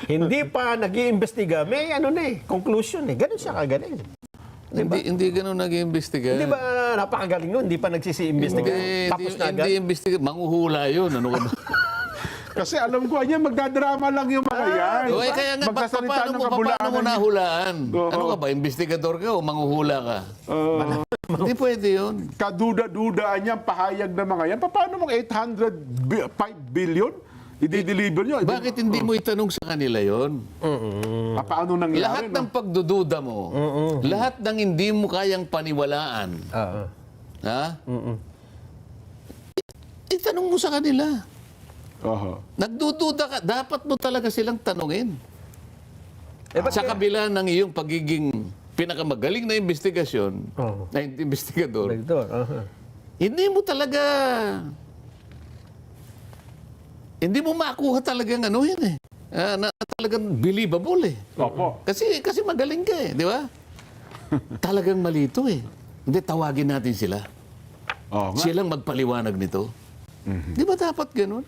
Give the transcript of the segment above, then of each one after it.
hindi pa nag-iimbestiga, may ano na conclusion Ganun siya kagaling. Hindi ganun nag-iimbestiga. Hindi ba napakagaling nun? Hindi pa nagsisi-imbestiga. Tapos na agad. Hindi imbestiga. Manghuhula yun. Ano ka ba? Kasi alam ko niya, magdadrama lang yung mga yan. Kaya nga, Magsasalita ng paano kabulakan mo nahulaan? Oo. Ano ka ba? Investigador ka o manghuhula ka? Hindi pwede yun. Kaduda-dudaan niya, pahayag na mga yan. Paano mong 805 billion? I-deliver nyo? Bakit hindi mo itanong sa kanila yon? Paano nangyari? Lahat ng pagdududa mo, lahat ng hindi mo kayang paniwalaan, ha? Itanong mo sa kanila. Nagdududa ka, dapat mo talaga silang tanungin. Sa kabila ng iyong pagiging pinakamagaling na investigasyon, na investigador, hindi mo talaga, hindi mo makuha talagang ano yan na talagang believable Opo. Kasi magaling ka di ba? Talagang malito Hindi, tawagin natin sila. Silang magpaliwanag nito. Di ba dapat ganun?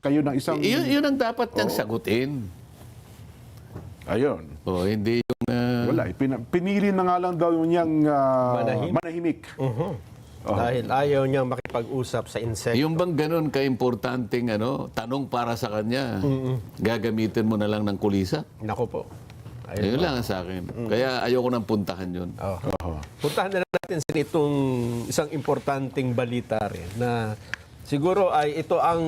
Kayo ng isang... Yun ang dapat niyang sagutin. Ayun. Hindi yung... Wala. Pinili na nga lang daw niyang manahimik. Dahil ayaw niyang makipag-usap sa insekto. Yung bang ganun ka-importanteng tanong para sa kanya, gagamitin mo na lang ng kulisa? Nako po. Yun lang sa akin. Kaya ayoko nang puntahan yun. Puntahan na natin sa itong isang importanteng balita rin na siguro ay ito ang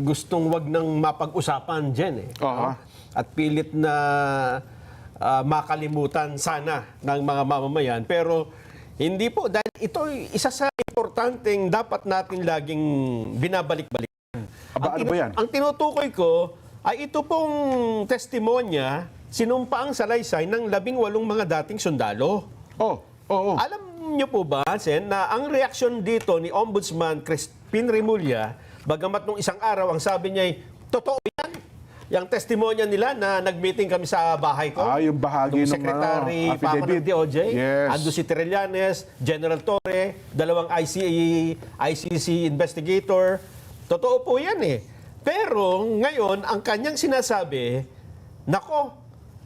gustong wag nang mapag-usapan dyan At pilit na makalimutan sana ng mga mamamayan. Pero hindi po, dahil ito ay isa sa importanteng dapat natin laging binabalik-balikan. Ano ba yan? Ang tinutukoy ko ay ito pong testimonya, sinumpaang salaysay ng 18 mga dating sundalo. Alam niyo po ba, Sen, na ang reaksyon dito ni Ombudsman Crispin Remulla, bagamat nung isang araw, ang sabi niya ay, totoo yan. Yung testimonya nila na nag-meeting kami sa bahay ko. Yung bahagi ng Secretary Paco ng DOJ, Ando si Trillanes, General Torre, dalawang ICC investigator. Totoo po yan Pero ngayon, ang kanyang sinasabi, nako,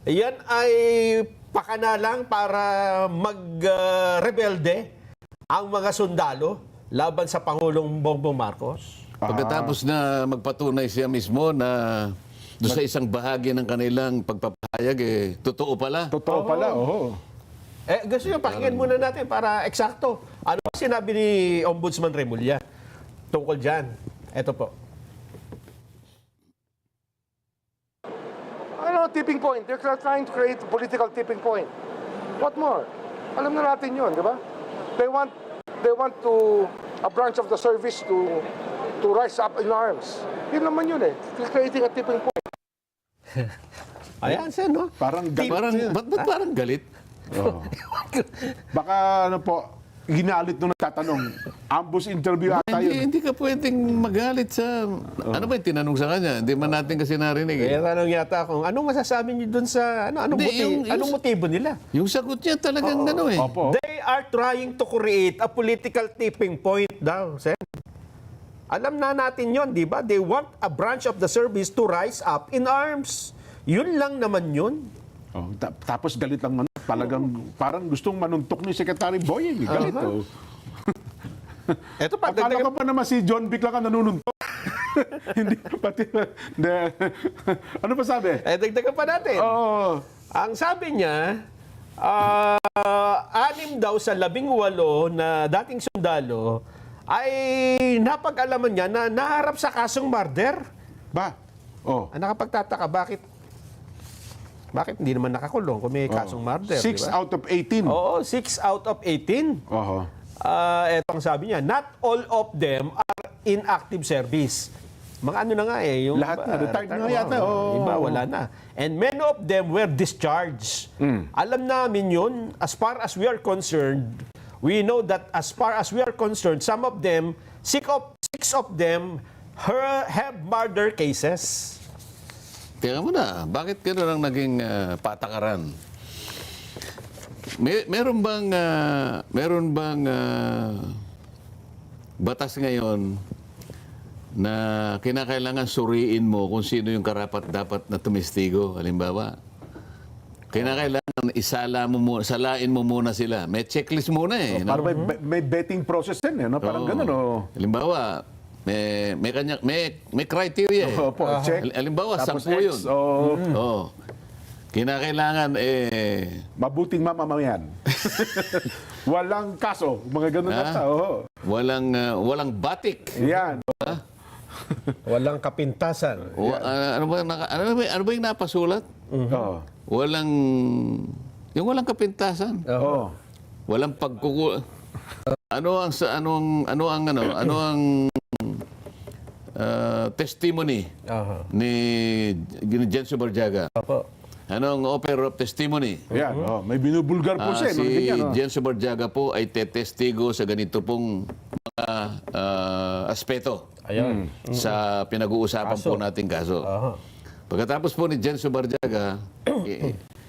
yan ay pakana lang para mag-rebelde ang mga sundalo laban sa Pangulong Bongbong Marcos. Pagkatapos na magpatunay siya mismo na doon sa isang bahagi ng kanilang pagpapahayag, totoo pala. Totoo pala, Gusto nyo, pakinggan muna natin para eksakto. Ano sinabi ni Ombudsman Remulla tungkol dyan? Ito po. Tipping point. They're trying to create a political tipping point. What more? Alam na natin yun, di ba? They want to a branch of the service to rise up in arms. Yun naman yun creating a tipping point. Ayan, Sen, no? Parang Ba't parang galit? Baka ginalit nung nagtatanong. Ambush interview ata yun. Hindi ka pwedeng magalit sa... Ano ba yung tinanong sa kanya? Hindi man natin kasi narinig. Tanong yata kung anong masasabi niyo dun sa... Anong motibo nila? Yung sagot niya talagang Opo. They are trying to create a political tipping point daw, Sen. Alam na natin yon, di ba? They want a branch of the service to rise up in arms. Yun lang naman yun. Tapos galit lang talagang parang gustong manuntok ni Secretary Boyeng. Galit Eto pa, akala ko pa naman si John Vic lang ang nanununtok. Hindi, pati... ano pa sabi? Dagdagan pa natin. Ang sabi niya, 6 daw sa 18 na dating sundalo ay napag-alaman niya na naharap sa kasong murder. Nakapagtataka, bakit hindi naman nakakulong kung may kasong murder? 6 diba? out of 18. Oo, 6 out of 18. Ito ang sabi niya, not all of them are in active service. Mga ano na nga yung... Lahat na, retired na yata. Iba, wala na. And many of them were discharged. Alam namin yun, as far as we are concerned, we know that as far as we are concerned, some of them, 6 of them have murder cases. Teka muna, bakit gano'n ang naging patakaran? Meron bang batas ngayon na kinakailangan suriin mo kung sino yung karapat-dapat na tumestigo? Halimbawa, kinakailangan salain mo muna sila. May checklist muna eh. Para may betting process din, no? Parang Oo. ganun, oh. Halimbawa, may criteria eh. Opo, check. Halimbawa, Tapos 10 yun. X, oh, Oo. Kinakailangan mabuting mamamayan. Walang kaso, mga ganun Ha? ata, oh. walang batik. Yan. Walang kapintasan. Ano ba yung napasulat? Oh. Yung walang kapintasan. Oh. Walang ano ang testimony Aha. ni Jenso Barjaga? Opo. Anong offer of testimony? Yan, oh. May binubulgar po siya, Si mga ganyan, oh. Jenso Barjaga po ay tetestigo sa ganito pong mga aspeto Ayun. sa pinag-uusapan po nating kaso. Aha. Pagkatapos po ni Jenso Barjaga,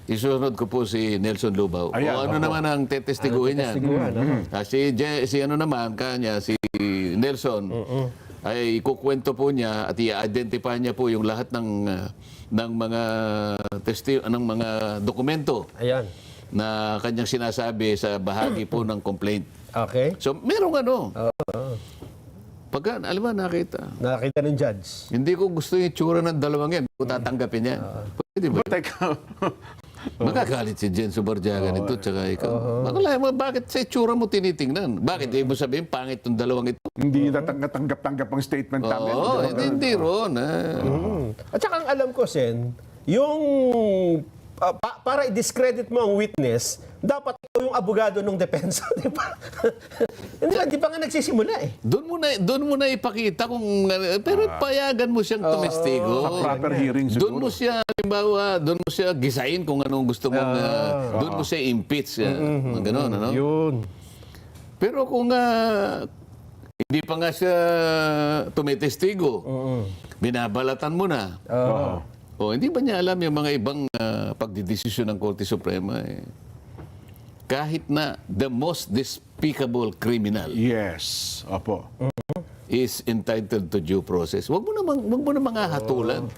isunod ko po si Nelson Lubao. Ayan, o ano opo. naman ang tetestiguhin niya? Si ano naman, si Nelson, ay ikukwento po niya at i-identify niya po yung lahat ng mga dokumento Ayan. na kanyang sinasabi sa bahagi po ng complaint. Okay. So, merong pagka, alam mo, nakita. Nakakita ng judge. Hindi ko gusto yung itsura ng dalawang yan. Hindi ko tatanggapin yan. Pwede ba? Teka. Magagalit si Jenso Barjaga nito tsaka ikaw. Bakit sa itsura mo tinitingnan? Bakit? Ibig sabihin, pangit yung dalawang ito? Hindi natanggap-tanggap ang statement namin. Oo, hindi ron. At saka ang alam ko, Sen, yung para i-discredit mo ang witness, dapat ikaw yung abogado ng depensa, di ba? Hindi pa nga nagsisimula eh. Doon mo na ipakita kung pero payagan mo siyang tumestigo. Sa proper hearing siguro. Doon mo siya, halimbawa, doon mo siya gisain kung anong gusto mong, doon mo siya impeach. Gano'n, ano? Yun. Pero kung hindi pa nga siya tumitestigo, binabalatan mo na. O, hindi ba niya alam yung mga ibang pagdidesisyon ng Korte Suprema? Kahit na the most despicable criminal Yes. Opo. is entitled to due process. Wag mo namang hahatulan.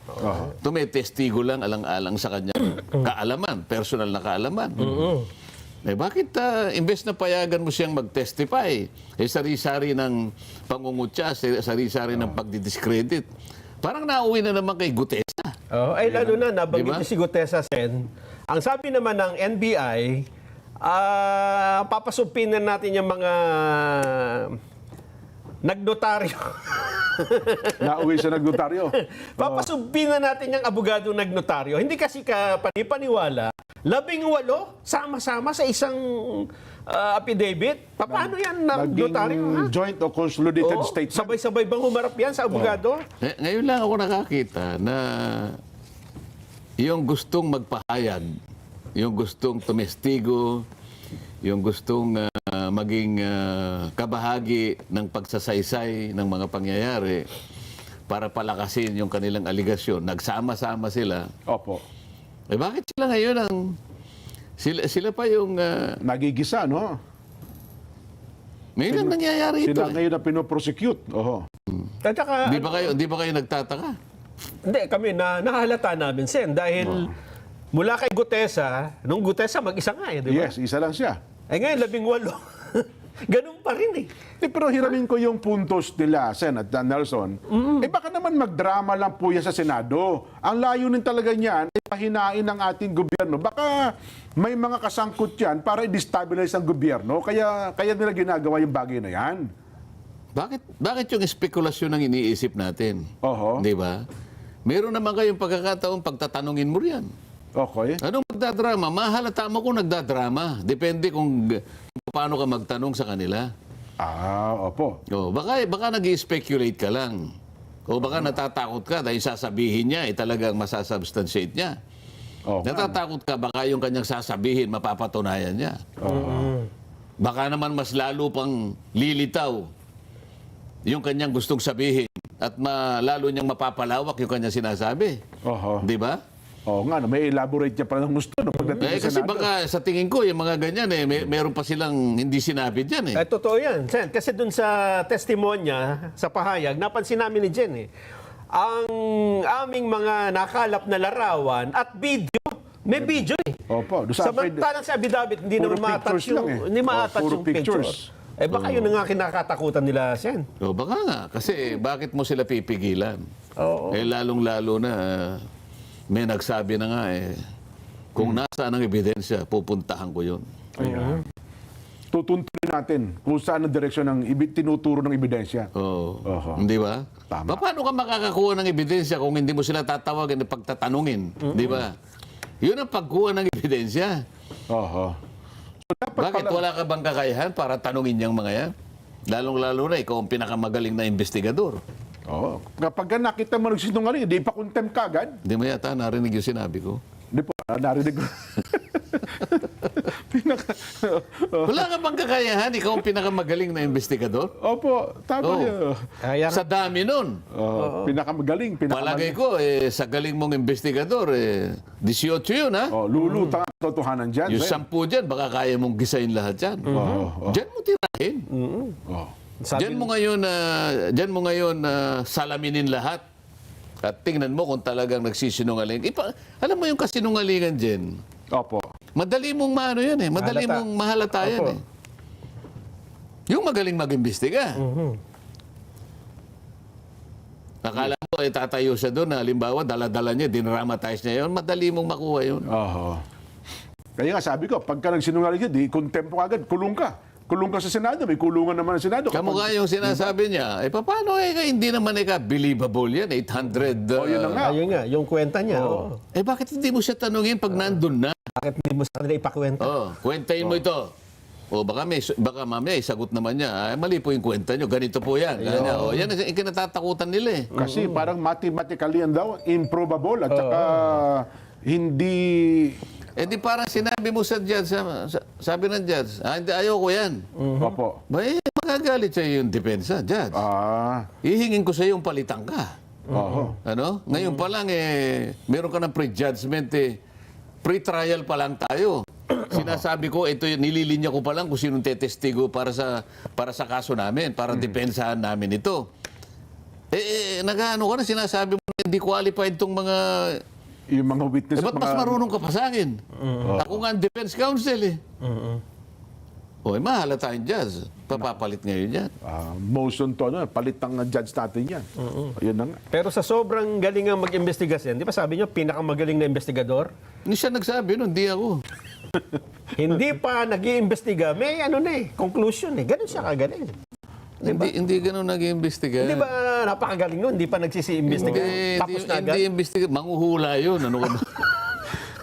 Tumitestigo lang alang-alang sa kanyang kaalaman, personal na kaalaman. Bakit imbes na payagan mo siyang mag-testify, sari-sari ng pangungutya, sari-sari ng pagdidiscredit. Parang nauwi na naman kay Gutesa. Ay lalo na, nabanggit Diba? si Gutesa, Sen. Ang sabi naman ng NBI, papasupin na natin yung mga nagnotaryo. Nauwi siya nagnotaryo. Papasupin na natin yung abogado nagnotaryo. Hindi kasi ka panipaniwala, 18 sama-sama sa isang affidavit. Paano yan nagnotaryo? Ha? Joint o consolidated Oo, statement. sabay-sabay bang humarap yan sa abogado? Ngayon lang ako nakakita na yung gustong magpahayag, yung gustong tumestigo, yung gustong maging kabahagi ng pagsasaysay ng mga pangyayari para palakasin yung kanilang aligasyon. Nagsama-sama sila. Opo. Bakit sila ngayon sila pa yung Nagigisa, no? ngayon ang nangyayari ito. Sila ngayon na pinoprosecute. Oho. At saka, Di ba kayo nagtataka? hindi, kami nahalata namin, Sen, dahil mula kay Gutesa, nung Gutesa mag-isa nga di ba? Yes, isa lang siya. Ngayon, 18. Ganun pa rin Pero hiramin ko yung puntos nila, Sen at Nelson. Baka naman magdrama lang po yan sa Senado. Ang layunin talaga niyan ay pahinain ng ating gobyerno. Baka may mga kasangkot yan para i-destabilize ang gobyerno. Kaya nila ginagawa yung bagay na yan. Bakit yung spekulasyon ang iniisip natin? Oho. Di ba? Meron naman kayong pagkakataon pagtatanungin mo riyan. Okay. Anong magdadrama? Mahalata mo kung nagdadrama. Depende kung paano ka magtanong sa kanila. Opo. O, baka nag-speculate ka lang. O baka natatakot ka dahil sasabihin niya, talagang masasubstantiate niya. Natatakot ka, baka yung kanyang sasabihin, mapapatunayan niya. Baka naman mas lalo pang lilitaw yung kanyang gustong sabihin at lalo niyang mapapalawak yung kanyang sinasabi. Oho. Di ba? Oo nga, no, may elaborate niya pala ng gusto. No, pagdating sa Kasi Senado. baka sa tingin ko, yung mga ganyan, meron pa silang hindi sinabi dyan. Totoo yan, Sen. Kasi dun sa testimonya, sa pahayag, napansin namin ni Jen ang aming mga nakalap na larawan at video, may video Opo. Doon sa Samantalang sa affidavit, hindi puro naman ma-attach pictures lang yung, hindi ma-attach puro yung picture. pictures. Baka yun ang nga kinakatakutan nila, Sen. O baka nga, kasi bakit mo sila pipigilan? Oo. Lalong-lalo na, may nagsabi na nga kung nasaan ang ebidensya, pupuntahan ko yun. Ayan. Tutuntunin natin kung saan ang direksyon ng tinuturo ng ebidensya. Oo. Oho. Di ba? Tama. Paano ka makakakuha ng ebidensya kung hindi mo sila tatawagin at pagtatanungin? Di ba? Yun ang pagkuha ng ebidensya. Oho. So, dapat Bakit pala, wala ka bang kakayahan para tanungin yung mga yan? Lalong-lalo na ikaw ang pinakamagaling na investigador. Oo. Kapag nakita mo nagsinungaling, di pa contempt ka agad. Hindi mo yata narinig yung sinabi ko. Di po, narinig ko. Wala ka bang kakayahan? Ikaw ang pinakamagaling na investigador? Opo, tama Oo. niya. Kaya Sa dami nun. Pinakamagaling, Palagay ko, sa galing mong investigador, 18 yun, ha? Lulutang ang totohanan dyan. Yung Sen. 10 dyan, baka kaya mong gisain lahat yan. Diyan mo tirahin. Oh. Diyan mo ngayon salaminin lahat. At tingnan mo kung talagang nagsisinungaling. Alam mo yung kasinungalingan dyan, Opo. madali mong maano yan madali Mahalata. mong mahalata yan Opo. Yung magaling mag-imbestiga. Akala mo tatayo siya doon, halimbawa, dala-dala niya, dinramatize niya yun, madali mong makuha yun. Oho. Kaya nga sabi ko, pagka nagsinungaling ka, di contempt ka agad, kulong ka. Kulong ka sa Senado, may kulungan naman ang Senado. Kamukha yung sinasabi niya, paano hindi naman believable yan, 800. Yun na nga. Ayun nga, yung kwenta niya. Oo. Bakit hindi mo siya tanungin pag nandun na? Bakit hindi mo sa kanila ipakwenta? Kwentahin mo ito. Baka mamaya isagot naman niya, mali po yung kwenta niyo, ganito po yan. Yan ang ikinatatakutan nila Kasi parang mathematically yan daw, improbable at saka hindi... Di parang sinabi mo sa judge, sabi ng judge, hindi, ayoko yan. Opo. Magagalit sa'yo yung depensa, judge. Ihingin ko sa'yo yung palitan ka. Oho. Ano? Ngayon pa lang, meron ka ng pre-judgment, pre-trial pa lang tayo. Sinasabi ko, ito nililinya ko pa lang kung sinong tetestigo para sa kaso namin, para depensahan namin ito. Nag-ano ka na, sinasabi mo na hindi qualified itong mga... Yung mga witness ba't mas marunong ka pa sa akin? Ako nga ang defense counsel mahala tayong judge. Papapalit ngayon yan. motion to, palit ang judge natin yan. Yun na nga. Pero sa sobrang galing ang mag-investigasyon, di ba sabi niyo, pinakamagaling na investigador? Hindi siya nagsabi nun, hindi ako. Hindi pa nag-iimbestiga, may conclusion Ganun siya kagaling. Hindi ganun nag-iimbestiga. Hindi ba napakagaling nun? Hindi pa nagsisi-imbestiga. Tapos na agad. Hindi imbestiga. Manguhula yun. Ano ka ba?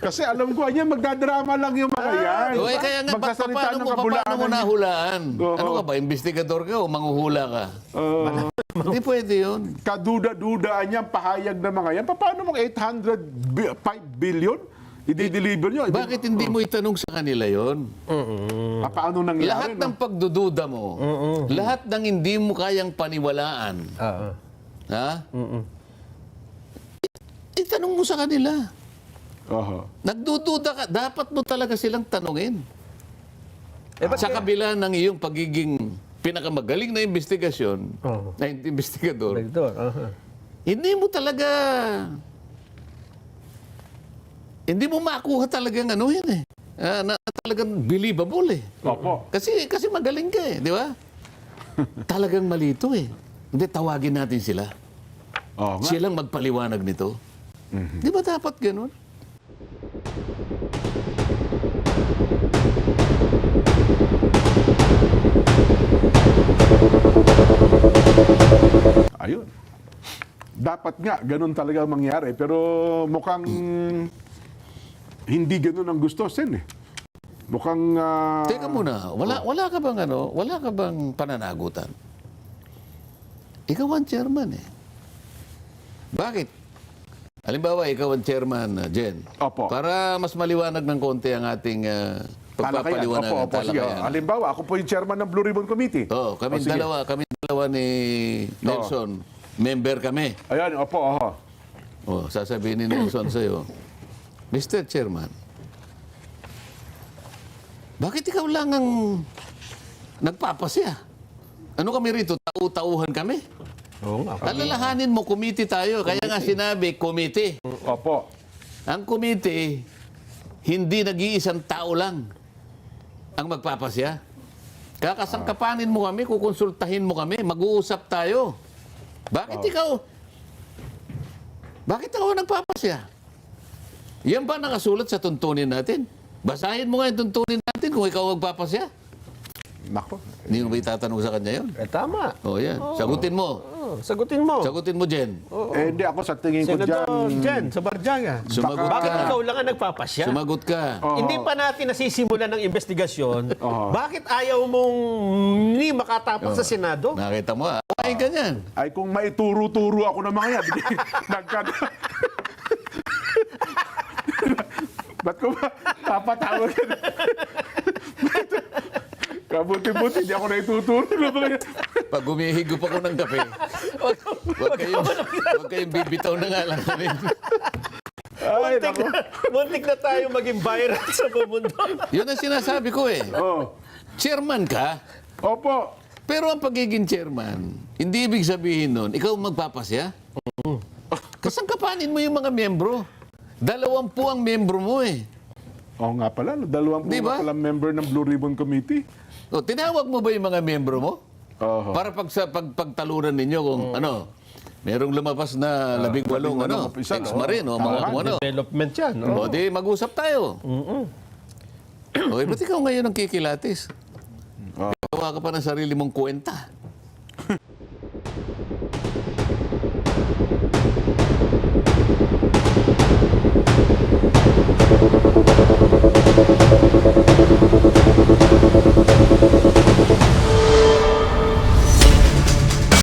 Kasi alam ko, yan, magdadrama lang yung mga yan. Kaya nga, Magsasalita ng paano mo kabulaanan. nahulaan? Ano ka ba? Investigador ka o manguhula ka? Hindi pwede yun. Kaduda-dudaan yan, pahayag ng mga yan. Paano mong 805 billion? I-deliver nyo. Bakit hindi mo itanong sa kanila yon? Paano nangyari? Lahat ng pagdududa mo, lahat ng hindi mo kayang paniwalaan, ha? Itanong mo sa kanila. Oho. Nagdududa ka, dapat mo talaga silang tanungin. Ba't Sa kaya- kabila ng iyong pagiging pinakamagaling na investigasyon, na investigador, Director, hindi mo talaga, hindi mo makuha talagang ano yan na talagang believable Opo. Kasi magaling ka di ba? Talagang malito Hindi, tawagin natin sila. Oo nga. Silang magpaliwanag nito. Di ba dapat ganun? Ayun. Dapat nga, ganun talaga mangyari. Pero mukhang hindi ganun ang gusto, Sen. Mukhang... Teka muna, wala ka bang pananagutan? Ikaw ang chairman Bakit? Halimbawa, ikaw ang chairman, Jen. Opo. Para mas maliwanag ng konti ang ating Pagpapaliwanagan, Opo, sige. talakayan. Halimbawa, ako po yung chairman ng Blue Ribbon Committee. Kami sige. dalawa ni Nelson. Member kami. Ayan, opo, Sasabihin ni Nelson sa'yo, Mr. Chairman, bakit ikaw lang ang nagpapasya? Ano kami rito? Tau-tauhan kami? Oo nga. Alalahanin mo, committee tayo. Kaya nga sinabi, committee. Opo. Ang committee, hindi nag-iisang tao lang ang magpapasya. Kakasangkapanin mo kami, kukonsultahin mo kami, mag-uusap tayo. Bakit ikaw nagpapasya? Yan ba nakasulat sa tuntunin natin? Basahin mo nga yung tuntunin natin kung ikaw magpapasya. Nako. Hindi mo ba itatanong sa kanya yun? Tama. Yan. Sagutin mo. Sagutin mo. Sagutin mo, Jen. Hindi, ako sa tingin ko Senador dyan. Jen, sa Barjaga. Sumagot Bakit ka. ikaw lang ang nagpapasya? Sumagot ka. Hindi pa natin nasisimulan ng investigasyon. Bakit ayaw mong hindi makatapak sa Senado? Nakita mo, ay ganyan. Ay, kung maituro-turo ako ng mga yan, ba't ko ba papatawag ka? Kabuti-buti, hindi ako naituturo ng mga yan. Pag humihigop ako ng kape, huwag kayong bibitaw na nga lang namin. Ay, nako. Muntik na tayo maging viral sa buong mundo. Yun ang sinasabi ko eh. Chairman ka, Opo. pero ang pagiging chairman, hindi ibig sabihin nun, ikaw magpapasya. Kasangkapanin mo yung mga miyembro. 20 ang miyembro mo eh. Oo nga pala, 20 Di ba? pala member ng Blue Ribbon Committee. Tinawag mo ba yung mga miyembro mo? Oho. Para pagtalunan ninyo kung merong lumabas na 18 ex-marine o mga kung ano. Development yan. No? O di mag-usap tayo. O ba't ikaw ngayon ang kikilatis? Gawa ka pa ng sarili mong kwenta.